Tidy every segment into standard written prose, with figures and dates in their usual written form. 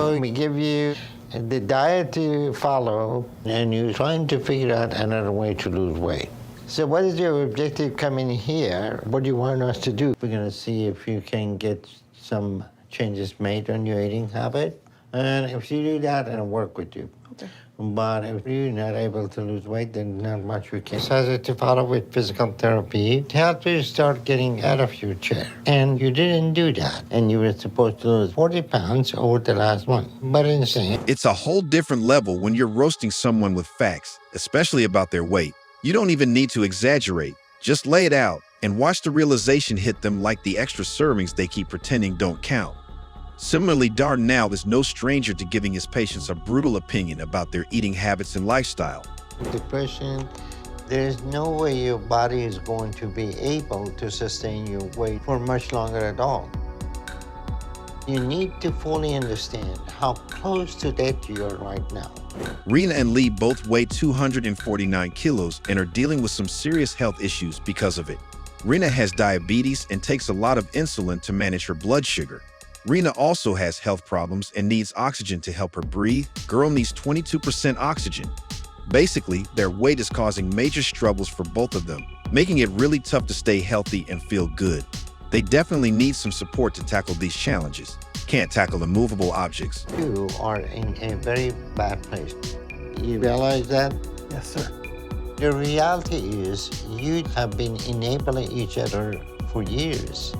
So we give you the diet to follow, and you're trying to figure out another way to lose weight. So what is your objective coming here? What do you want us to do? We're going to see if you can get some changes made on your eating habit. And if you do that, I'll work with you. Okay. But if you're not able to lose weight, then not much we can. Decided to follow with physical therapy to help you start getting out of your chair. And you didn't do that. And you were supposed to lose 40 pounds over the last month. But insane. It's a whole different level when you're roasting someone with facts, especially about their weight. You don't even need to exaggerate. Just lay it out and watch the realization hit them like the extra servings they keep pretending don't count. Similarly, Dardanelle is no stranger to giving his patients a brutal opinion about their eating habits and lifestyle. Depression, there's no way your body is going to be able to sustain your weight for much longer at all. You need to fully understand how close to death you are right now. Rena and Lee both weigh 249 kilos and are dealing with some serious health issues because of it. Rena has diabetes and takes a lot of insulin to manage her blood sugar. Rena also has health problems and needs oxygen to help her breathe. Girl needs 22% oxygen. Basically, their weight is causing major struggles for both of them, making it really tough to stay healthy and feel good. They definitely need some support to tackle these challenges. Can't tackle immovable objects. You are in a very bad place. You realize that? Yes, sir. The reality is you have been enabling each other for years.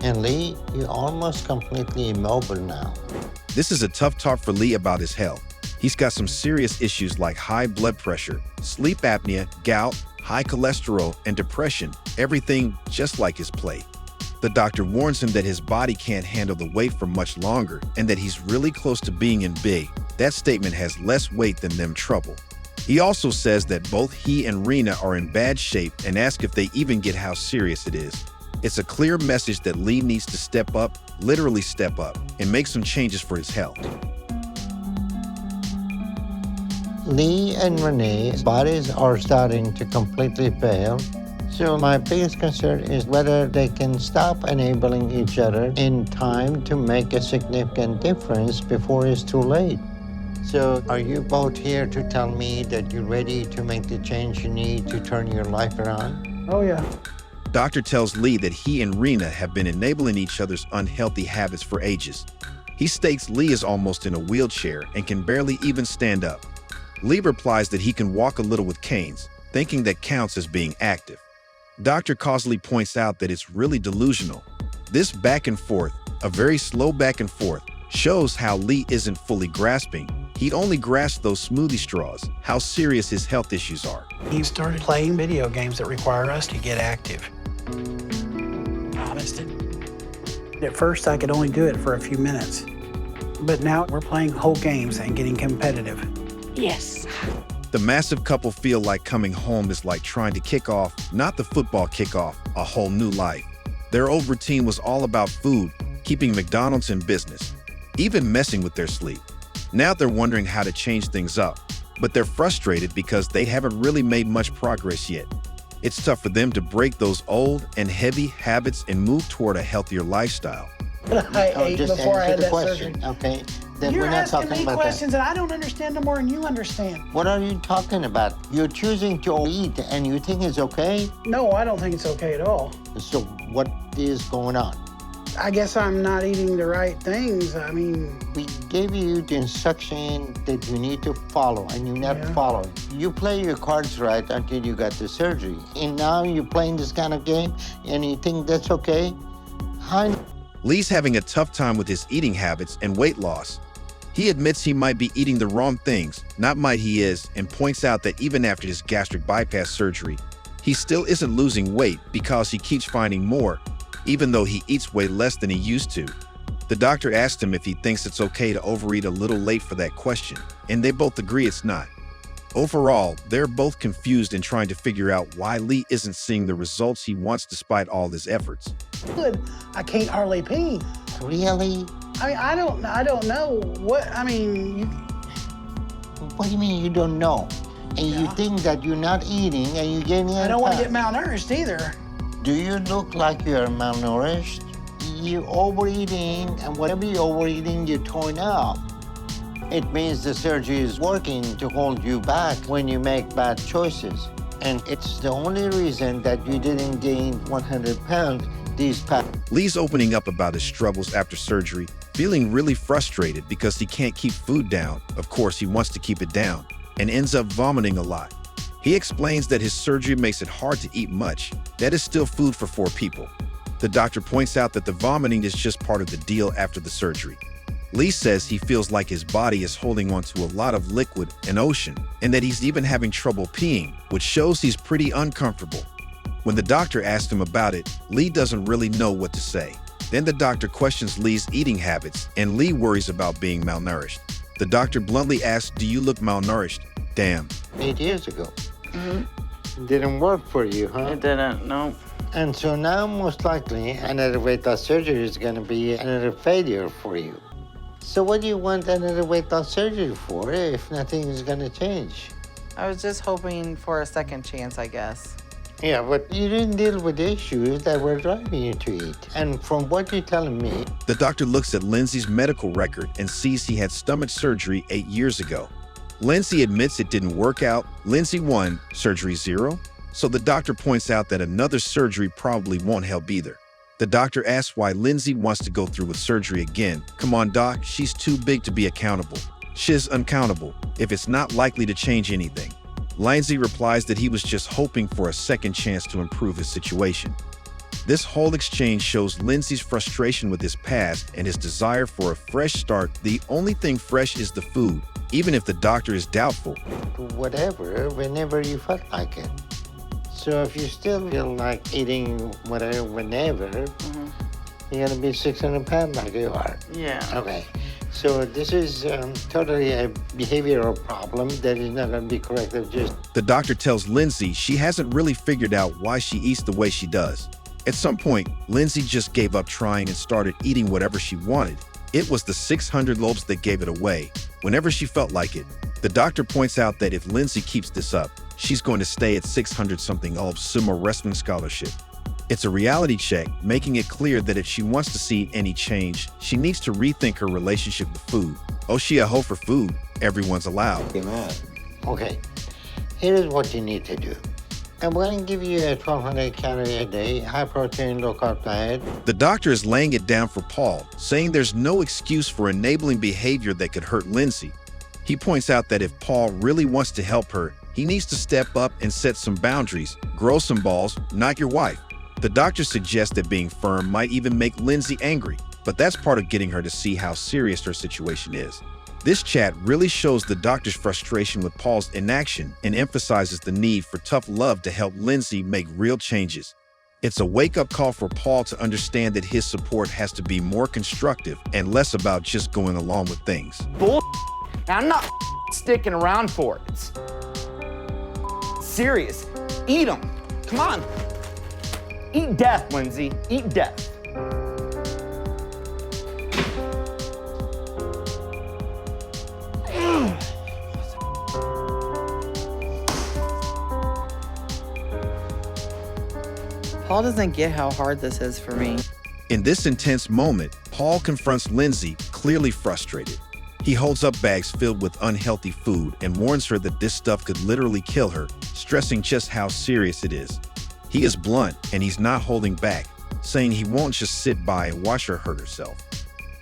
And Lee, you're almost completely immobile now. This is a tough talk for Lee about his health. He's got some serious issues like high blood pressure, sleep apnea, gout, high cholesterol, and depression, everything just like his plate. The doctor warns him that his body can't handle the weight for much longer and that he's really close to being in big. That statement has less weight than them trouble. He also says that both he and Rena are in bad shape and asks if they even get how serious it is. It's a clear message that Lee needs to step up, literally step up, and make some changes for his health. Lee and Renee's bodies are starting to completely fail. So my biggest concern is whether they can stop enabling each other in time to make a significant difference before it's too late. So are you both here to tell me that you're ready to make the change you need to turn your life around? Oh, yeah. Doctor tells Lee that he and Rena have been enabling each other's unhealthy habits for ages. He states Lee is almost in a wheelchair and can barely even stand up. Lee replies that he can walk a little with canes, thinking that counts as being active. Dr. Causley points out that it's really delusional. This back and forth, a very slow back and forth, shows how Lee isn't fully grasping. He'd only grasp those smoothie straws, how serious his health issues are. He started playing video games that require us to get active. Honest. At first, I could only do it for a few minutes. But now we're playing whole games and getting competitive. Yes. The massive couple feel like coming home is like trying to kick off, not the football kickoff, a whole new life. Their old routine was all about food, keeping McDonald's in business, even messing with their sleep. Now they're wondering how to change things up, but they're frustrated because they haven't really made much progress yet. It's tough for them to break those old and heavy habits and move toward a healthier lifestyle. I ate just before I answer had the that question, surgery. okay? Then You're we're not asking talking me about questions and I don't understand them more than you understand. that. What are you talking about? You're choosing to eat and you think it's okay? No, I don't think it's okay at all. So what is going on? I guess I'm not eating the right things. I mean, We gave you the instruction that you need to follow, and you're not Yeah. following. You play your cards right until you got the surgery. And now you're playing this kind of game, and you think that's okay? How? Lee's having a tough time with his eating habits and weight loss. He admits he might be eating the wrong things, not might he is, and points out that even after his gastric bypass surgery, he still isn't losing weight because he keeps finding more, even though he eats way less than he used to. The doctor asked him if he thinks it's okay to overeat a little late for that question, and they both agree it's not. Overall, they're both confused and trying to figure out why Lee isn't seeing the results he wants despite all his efforts. good. I can't hardly pee. Really? I mean, I don't know what, I mean, What do you mean you don't know? And you Yeah. think that you're not eating and you're getting I don't want to fat. get malnourished either. Do you look like you're malnourished? you overeating, and whatever you're overeating, you're throwing up. It means the surgery is working to hold you back when you make bad choices. And it's the only reason that you didn't gain 100 pounds these past. Lee's opening up about his struggles after surgery, feeling really frustrated because he can't keep food down. Of course, he wants to keep it down, and ends up vomiting a lot. He explains that his surgery makes it hard to eat much. That is still food for 4 people. The doctor points out that the vomiting is just part of the deal after the surgery. Lee says he feels like his body is holding on to a lot of liquid and ocean, and that he's even having trouble peeing, which shows he's pretty uncomfortable. When the doctor asks him about it, Lee doesn't really know what to say. Then the doctor questions Lee's eating habits, and Lee worries about being malnourished. The doctor bluntly asks, "Do you look malnourished?" Damn. 8 years ago. Didn't work for you, huh? It didn't, no. And so now, most likely, another weight loss surgery is going to be another failure for you. So what do you want another weight loss surgery for if nothing is going to change? I was just hoping for a second chance, I guess. Yeah, but you didn't deal with the issues that were driving you to eat. And from what you're telling me... The doctor looks at Lindsay's medical record and sees he had stomach surgery 8 years ago. Lindsay admits it didn't work out. Lindsay 1, surgery 0. So the doctor points out that another surgery probably won't help either. The doctor asks why Lindsay wants to go through with surgery again. Come on, doc, she's too big to be accountable. She's uncountable if it's not likely to change anything. Lindsay replies that he was just hoping for a second chance to improve his situation. This whole exchange shows Lindsay's frustration with his past and his desire for a fresh start. The only thing fresh is the food, even if the doctor is doubtful. Whatever, whenever you felt like it. So if you still feel like eating whatever, whenever, you're gonna be 600 pounds like you are. Yeah. Okay. So this is totally a behavioral problem that is not gonna be corrected just... The doctor tells Lindsay she hasn't really figured out why she eats the way she does. At some point, Lindsay just gave up trying and started eating whatever she wanted. It was the 600 lobes that gave it away, whenever she felt like it. The doctor points out that if Lindsay keeps this up, she's going to stay at 600-something lobes sumo wrestling scholarship. It's a reality check, making it clear that if she wants to see any change, she needs to rethink her relationship with food. Oh, she a hoe for food. Everyone's allowed. Okay, here's what you need to do. I'm going to give you a 1,200 calorie a day, high protein, low carb diet. The doctor is laying it down for Paul, saying there's no excuse for enabling behavior that could hurt Lindsay. He points out that if Paul really wants to help her, he needs to step up and set some boundaries, grow some balls, not your wife. The doctor suggests that being firm might even make Lindsay angry, but that's part of getting her to see how serious her situation is. This chat really shows the doctor's frustration with Paul's inaction and emphasizes the need for tough love to help Lindsay make real changes. It's a wake-up call for Paul to understand that his support has to be more constructive and less about just going along with things. Bull. Now, I'm not sticking around for it. It's serious. Eat them. Come on. Eat death, Lindsay. Eat death. Paul doesn't get how hard this is for me. In this intense moment, Paul confronts Lindsay, clearly frustrated. He holds up bags filled with unhealthy food and warns her that this stuff could literally kill her, stressing just how serious it is. He is blunt and he's not holding back, saying he won't just sit by and watch her hurt herself.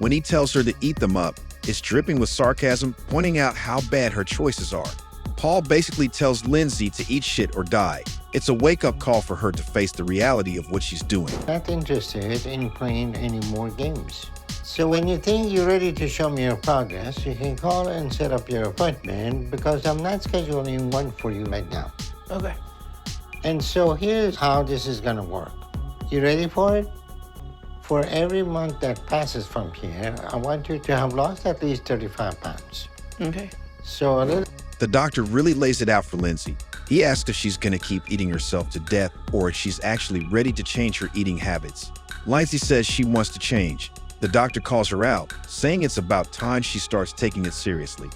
When he tells her to eat them up, it's dripping with sarcasm, pointing out how bad her choices are. Paul basically tells Lindsay to eat shit or die. It's a wake-up call for her to face the reality of what she's doing. Not interested in playing any more games. So when you think you're ready to show me your progress, you can call and set up your appointment because I'm not scheduling one for you right now. Okay. And so here's how this is gonna work. You ready for it? For every month that passes from here, I want you to have lost at least 35 pounds. Okay. So a little... The doctor really lays it out for Lindsay. He asks if she's gonna keep eating herself to death or if she's actually ready to change her eating habits. Lindsay says she wants to change. The doctor calls her out, saying it's about time she starts taking it seriously.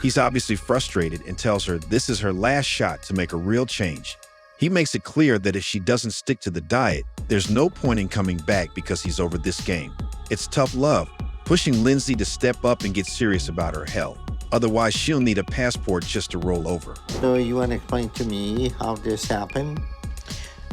He's obviously frustrated and tells her this is her last shot to make a real change. He makes it clear that if she doesn't stick to the diet, there's no point in coming back because he's over this game. It's tough love, pushing Lindsay to step up and get serious about her health. Otherwise, she'll need a passport just to roll over. So you want to explain to me how this happened?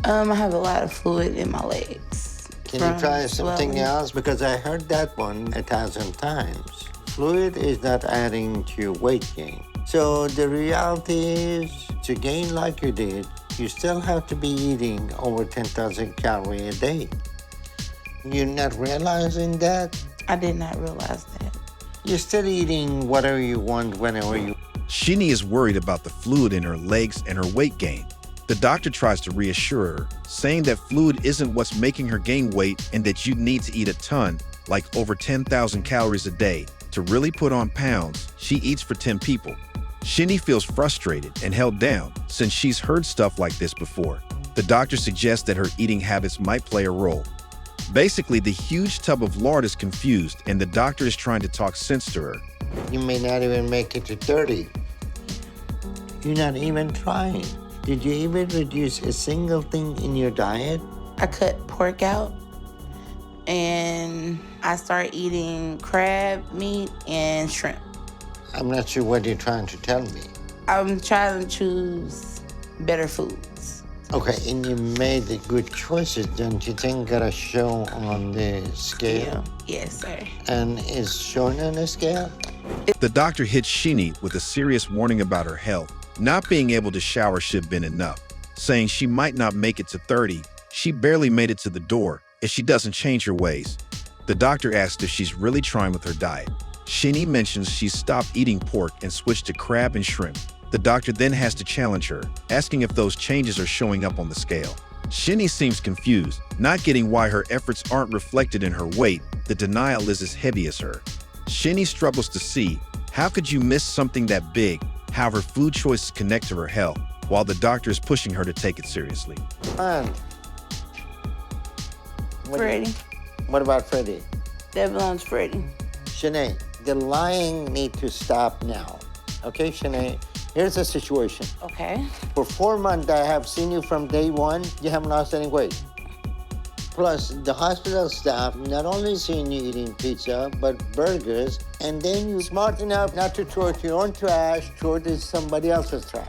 I have a lot of fluid in my legs. Can you try something swelling. else? Because I heard that one 1,000 times. Fluid is not adding to your weight gain. So the reality is, to gain like you did, you still have to be eating over 10,000 calories a day. You're not realizing that? I did not realize that. You're still eating whatever you want, whenever you... Schenee is worried about the fluid in her legs and her weight gain. The doctor tries to reassure her, saying that fluid isn't what's making her gain weight and that you need to eat a ton, like over 10,000 calories a day, to really put on pounds. She eats for 10 people. Schenee feels frustrated and held down since she's heard stuff like this before. The doctor suggests that her eating habits might play a role. Basically, the huge tub of lard is confused and the doctor is trying to talk sense to her. You may not even make it to 30. You're not even trying. Did you even reduce a single thing in your diet? I cut pork out and I started eating crab meat and shrimp. I'm not sure what you're trying to tell me. I'm trying to choose better foods. Okay, and you made the good choices, don't you think? Got to show on the scale? Yes, sir. And is shown on the scale? The doctor hits Schenee with a serious warning about her health. Not being able to shower should have been enough, saying she might not make it to 30. She barely made it to the door if she doesn't change her ways. The doctor asks if she's really trying with her diet. Schenee mentions she's stopped eating pork and switched to crab and shrimp. The doctor then has to challenge her, asking if those changes are showing up on the scale. Schenee seems confused, not getting why her efforts aren't reflected in her weight. The denial is as heavy as her. Schenee struggles to see, how could you miss something that big, how her food choices connect to her health, while the doctor is pushing her to take it seriously. And Freddie. what about Freddie? That belongs to Freddie. Schenee, the lying need to stop now. Okay, Schenee? Here's the situation. Okay. For 4 months, I have seen you from day one. You haven't lost any weight. Plus, the hospital staff not only seen you eating pizza, but burgers, and then you're smart enough not to throw it to your own trash, throw it to somebody else's trash.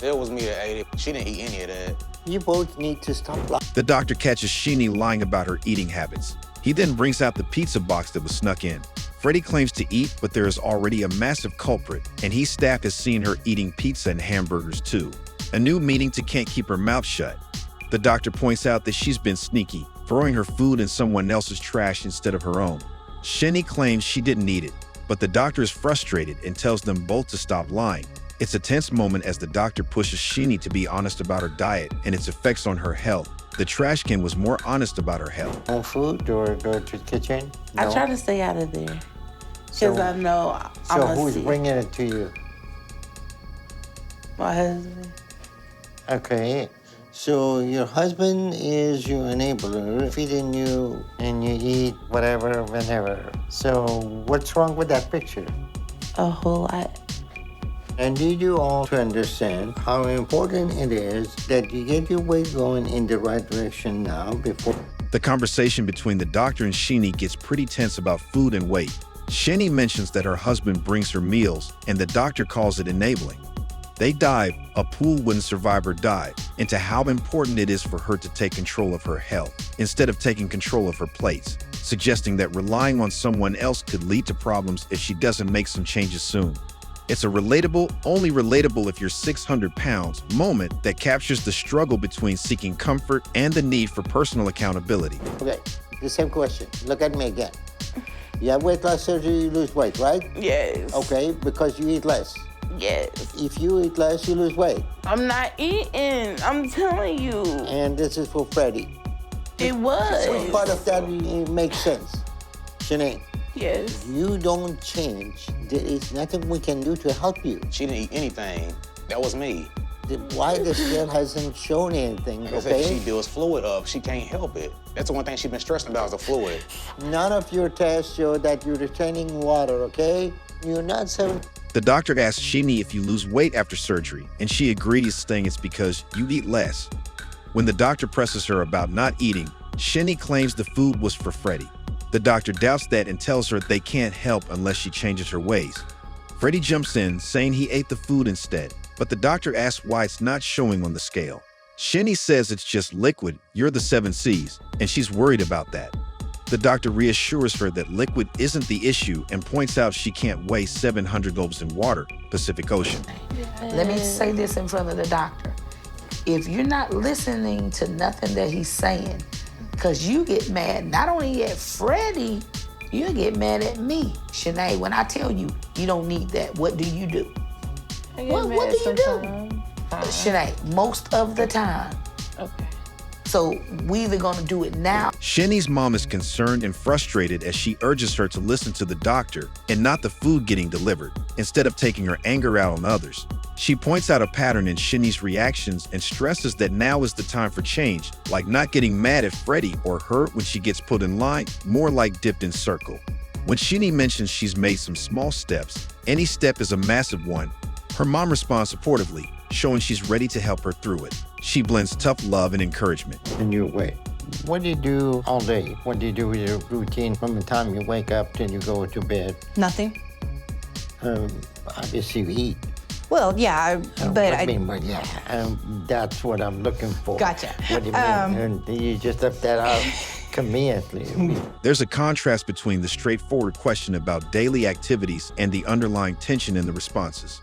It was me that ate it. She didn't eat any of that. You both need to stop lying. The doctor catches Schenee lying about her eating habits. He then brings out the pizza box that was snuck in. Freddie claims to eat, but there is already a massive culprit, and his staff has seen her eating pizza and hamburgers too. A new meeting to can't keep her mouth shut. The doctor points out that she's been sneaky, throwing her food in someone else's trash instead of her own. Schenee claims she didn't eat it, but the doctor is frustrated and tells them both to stop lying. It's a tense moment as the doctor pushes Schenee to be honest about her diet and its effects on her health. The trash can was more honest about her health. No food or go to the kitchen? I No? try to stay out of there because So- I know I'm So gonna who's see bringing it to you? my husband. Okay, so your husband is your enabler, feeding you, and you eat whatever, whenever. So what's wrong with that picture? A whole lot. I need you all to understand how important it is that you get your weight going in the right direction now before. The conversation between the doctor and Schenee gets pretty tense about food and weight. Schenee mentions that her husband brings her meals, and the doctor calls it enabling. They dive, a pool wouldn't survive her dive, into how important it is for her to take control of her health, instead of taking control of her plates, suggesting that relying on someone else could lead to problems if she doesn't make some changes soon. It's a relatable, only relatable if you're 600 pounds moment that captures the struggle between seeking comfort and the need for personal accountability. Okay, the same question. Look at me again. You have weight loss surgery, you lose weight, right? Yes. Okay, because you eat less. Yes. If you eat less, you lose weight. I'm not eating. I'm telling you. And this is for Freddie. It So was. part of that it makes sense. Schenee, Yes. you don't change. There is nothing we can do to help you. She didn't eat anything. That was me. Why the scale hasn't shown anything, Like I said, she okay? builds fluid up. She can't help it. That's the one thing she's been stressing about is the fluid. None of your tests show that you're retaining water, okay? You're not 7. The doctor asks Schenee if you lose weight after surgery, and she agrees, saying it's because you eat less. When the doctor presses her about not eating, Schenee claims the food was for Freddie. The doctor doubts that and tells her they can't help unless she changes her ways. Freddie jumps in, saying he ate the food instead, but the doctor asks why it's not showing on the scale. Schenee says it's just liquid, you're the 7 C's, and she's worried about that. The doctor reassures her that liquid isn't the issue and points out she can't weigh 700 globes in water, Pacific Ocean. Let me say this in front of the doctor. If you're not listening to nothing that he's saying, because you get mad not only at Freddie, you get mad at me. Schenee, when I tell you, you don't need that, what do you do? What do you do? Schenee, most of the time. Okay. So we either gonna do it now. Shenee's mom is concerned and frustrated as she urges her to listen to the doctor and not the food getting delivered, instead of taking her anger out on others. She points out a pattern in Shenee's reactions and stresses that now is the time for change, like not getting mad at Freddie or her when she gets put in line, more like dipped in circle. When Schenee mentions she's made some small steps, any step is a massive one, her mom responds supportively, showing she's ready to help her through it. She blends tough love and encouragement. And you wait. What do you do all day? What do you do with your routine from the time you wake up till you go to bed? Nothing. Obviously you eat. Well, yeah, but That's what I'm looking for. Gotcha. What do you mean? And you just left that out conveniently. There's a contrast between the straightforward question about daily activities and the underlying tension in the responses.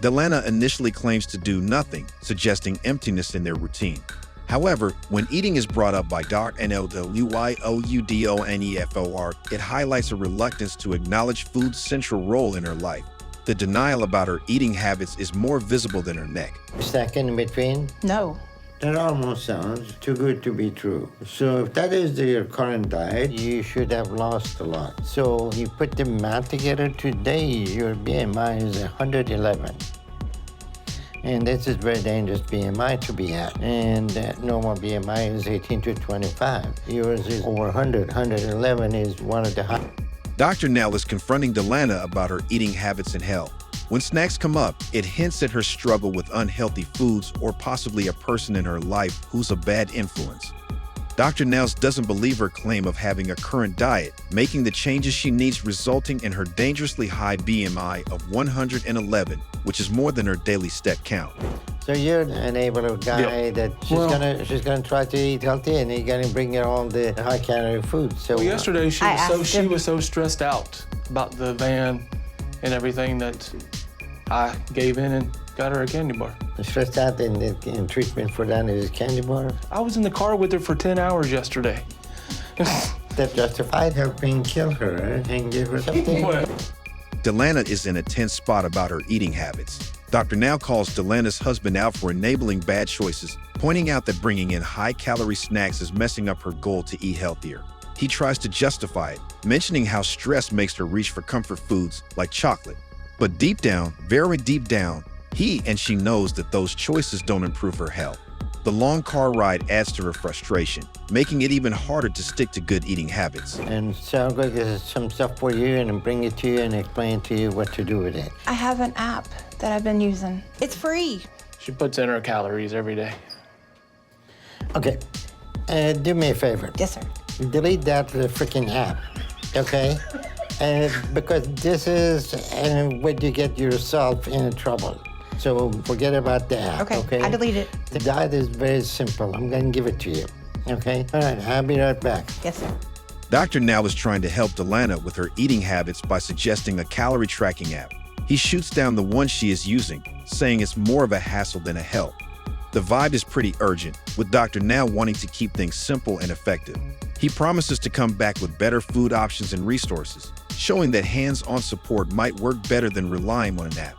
Delana initially claims to do nothing, suggesting emptiness in their routine. However, when eating is brought up by Dr. NLWYOUDONEFOR, it highlights a reluctance to acknowledge food's central role in her life. The denial about her eating habits is more visible than her neck. Second in between? no. That almost sounds too good to be true. So if that is your current diet, you should have lost a lot. So you put the math together today, your BMI is 111. And this is very dangerous BMI to be at. And normal BMI is 18 to 25. Yours is over 100. 111 is one of the high. Dr. Nell is confronting Delana about her eating habits and health. When snacks come up, it hints at her struggle with unhealthy foods or possibly a person in her life who's a bad influence. Dr. Nels doesn't believe her claim of having a current diet, making the changes she needs resulting in her dangerously high BMI of 111, which is more than her daily step count. So you're an enabler guy that she's gonna try to eat healthy, and you're gonna bring her all the high-calorie food. So well, yesterday she was so stressed out about the van and everything that I gave in and got her a candy bar. Stressed out in treatment for that is candy bar. I was in the car with her for 10 hours yesterday. That justified helping kill her and give her something. Delana is in a tense spot about her eating habits. Dr. Now calls Delana's husband out for enabling bad choices, pointing out that bringing in high-calorie snacks is messing up her goal to eat healthier. He tries to justify it, mentioning how stress makes her reach for comfort foods like chocolate. But deep down, very deep down, he and she knows that those choices don't improve her health. The long car ride adds to her frustration, making it even harder to stick to good eating habits. And so I'm going to get some stuff for you and bring it to you and explain to you what to do with it. I have an app that I've been using. It's free. She puts in her calories every day. Okay, do me a favor. Yes, sir. Delete that freaking app, okay? Because this is when you get yourself in trouble. So forget about the app, okay? I delete it. The diet is very simple. I'm going to give it to you, okay? All right, I'll be right back. Yes, sir. Dr. Now is trying to help Delana with her eating habits by suggesting a calorie tracking app. He shoots down the one she is using, saying it's more of a hassle than a help. The vibe is pretty urgent, with Dr. Now wanting to keep things simple and effective. He promises to come back with better food options and resources, showing that hands-on support might work better than relying on an app.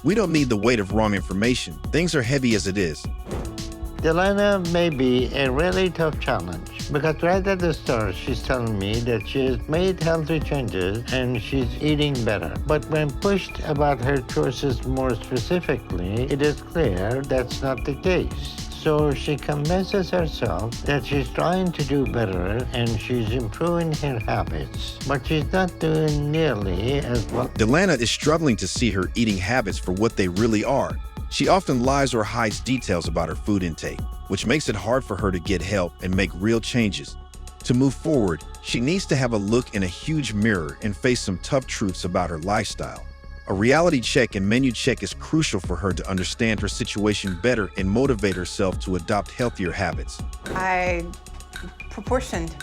We don't need the weight of wrong information. Things are heavy as it is. Delana may be a really tough challenge because right at the start, she's telling me that she has made healthy changes and she's eating better. But when pushed about her choices more specifically, it is clear that's not the case. So she convinces herself that she's trying to do better and she's improving her habits, but she's not doing nearly as well. Delana is struggling to see her eating habits for what they really are. She often lies or hides details about her food intake, which makes it hard for her to get help and make real changes. To move forward, she needs to have a look in a huge mirror and face some tough truths about her lifestyle. A reality check and menu check is crucial for her to understand her situation better and motivate herself to adopt healthier habits. I proportioned.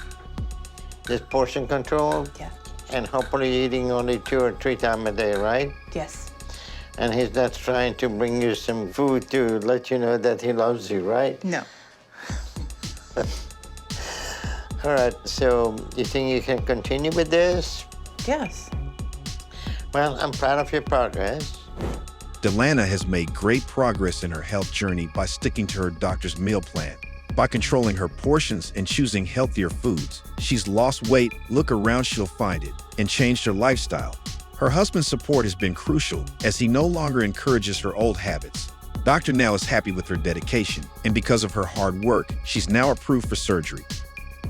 This portion control? Yeah. And hopefully eating only 2 or 3 times a day, right? Yes. And he's not trying to bring you some food to let you know that he loves you, right? No. All right, so you think you can continue with this? Yes. Well, I'm proud of your progress. Delana has made great progress in her health journey by sticking to her doctor's meal plan. By controlling her portions and choosing healthier foods, she's lost weight, look around, she'll find it, and changed her lifestyle. Her husband's support has been crucial as he no longer encourages her old habits. Dr. now is happy with her dedication, and because of her hard work, she's now approved for surgery.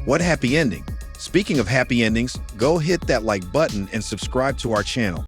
What happy ending? Speaking of happy endings, go hit that like button and subscribe to our channel.